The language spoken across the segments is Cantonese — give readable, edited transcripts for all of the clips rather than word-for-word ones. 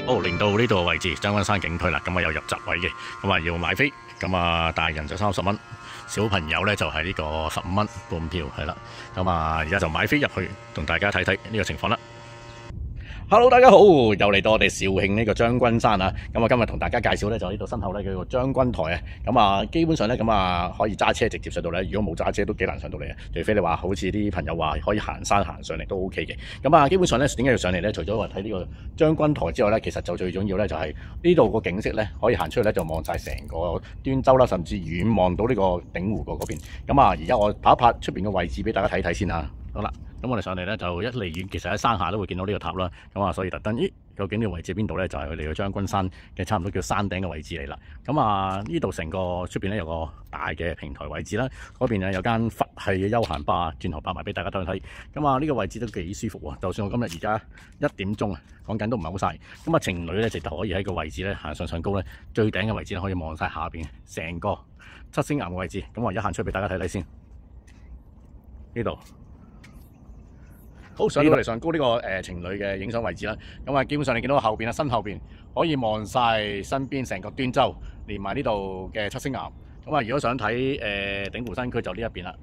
好，嚟到呢度嘅位置，將軍山景區啦，咁啊有入閘位嘅，咁啊要買飛，咁啊大人就30蚊，小朋友呢就係呢個15蚊半票，係啦，咁啊而家就買飛入去，同大家睇睇呢個情況啦。Hello， 大家好，又嚟到我哋肇慶呢個將軍山啊！咁啊，今日同大家介紹咧就呢度身後咧叫做將軍台啊！咁啊，基本上咧咁啊可以揸車直接上到嚟，如果冇揸車都幾難上到嚟啊！除非你話好似啲朋友話可以行山行上嚟都 OK 嘅。咁啊，基本上咧點解要上嚟咧？除咗話睇呢個將軍台之外咧，其實就最重要咧就係呢度個景色咧可以行出去咧就望晒成個端州啦，甚至遠望到呢個鼎湖嗰邊。咁啊，而家我拍一拍出邊嘅位置俾大家睇睇先啊！好啦。咁我哋上嚟咧就一離遠，其實喺山下都會見到呢個塔啦。咁啊，所以特登，究竟呢個位置邊度咧？就係佢哋嘅將軍山嘅差唔多叫山頂嘅位置嚟啦。咁啊，呢度成個出邊咧有個大嘅平台位置啦。嗰邊有間佛系嘅休閒吧，轉頭擺埋俾大家睇睇。咁啊，呢個位置都幾舒服喎。就算我今日而家1點鐘啊，講緊都唔係好曬。咁啊，情侶咧直頭可以喺個位置咧行上高咧，最頂嘅位置咧可以望晒下邊成個七星岩嘅位置。咁我而家行出去俾大家睇睇先。呢度。好，上到嚟上高呢個情侶嘅影相位置啦，咁啊基本上你見到後邊啊身後邊可以望晒身邊成個端州，連埋呢度嘅七星岩。咁啊如果想睇鼎湖新區就呢一邊啦，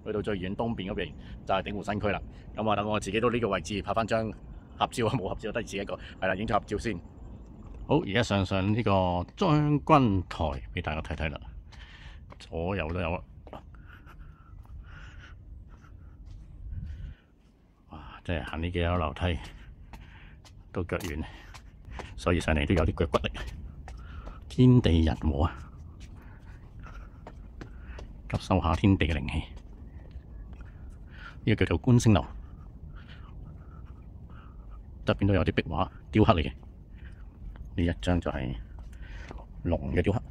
去到最遠東邊嗰邊就係鼎湖新區啦。咁啊等我自己到呢個位置拍翻張合照啊，冇合照得自己一個，係啦，影咗合照先。好，而家上呢個將軍台俾大家睇睇啦，左右都有啦。即係行呢幾樓樓梯都腳軟，所以上嚟都有啲腳骨力。天地人和啊，吸收下天地嘅靈氣。呢個叫做觀星樓，側邊都有啲壁畫雕刻嚟嘅。呢一張就係龍嘅雕刻。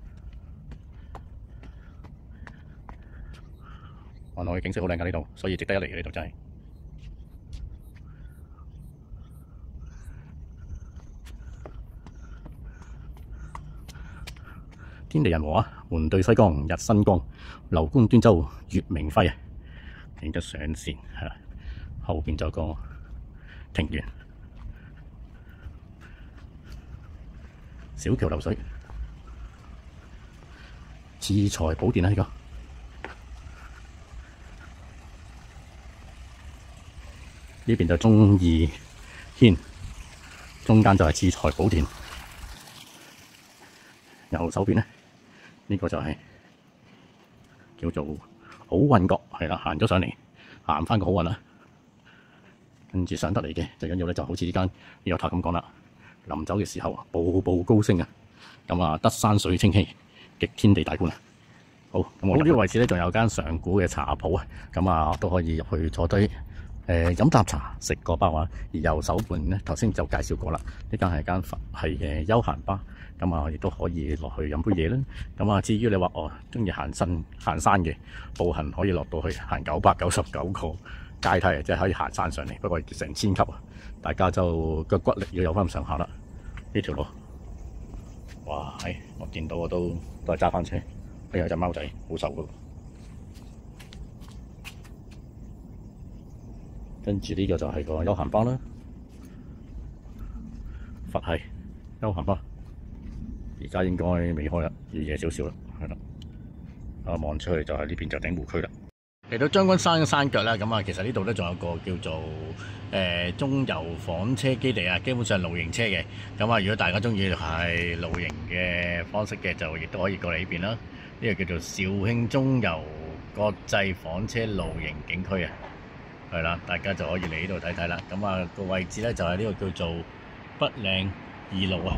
望落去景色好靚㗎呢度，所以值得一嚟嘅呢度真係。天地人和啊，門對西江日新光，樓觀端州月明輝啊，影得上線係啦。後邊就有個庭園，小橋流水，恃財寶殿啊呢個。呢邊就忠義軒，中間就係恃財寶殿。右手邊咧，呢個就係叫做好運閣，係啦，行咗上嚟，行翻個好運啦。跟住上得嚟嘅最緊要咧，就好似呢間呢個塔咁講啦。臨走嘅時候，步步高升啊！咁啊，得山水清氣，極天地大觀啊！好，咁我呢個位置咧，仲有間上古嘅茶鋪啊！咁啊，都可以入去坐低。飲啖茶，食個包啊！而右手邊咧，頭先就介紹過啦，呢間係間佛系嘅休閒吧，咁啊亦都可以落去飲杯嘢啦。咁啊，至於你話中意行山嘅，步行可以落到去行999個階梯啊，即係可以行山上嚟，不過成1000級啊！大家就腳骨力要有翻咁上下啦。呢條路，哇！我見到我都係揸翻車，有隻貓仔好瘦噶。跟住呢個就係個休閒吧啦，佛系休閒吧，而家應該未開啦，要夜少少啦，係啦。望出去就係呢邊就鼎湖區啦。嚟到將軍山嘅山腳啦，咁啊，其實呢度咧仲有個叫做中油房車基地啊，基本上露營車嘅。咁啊，如果大家中意係露營嘅方式嘅，就亦都可以過嚟呢邊啦。呢個叫做肇慶中油國際房車露營景區啊。係啦，大家就可以嚟呢度睇睇啦。咁啊，個位置咧就係呢個叫做北嶺2路啊。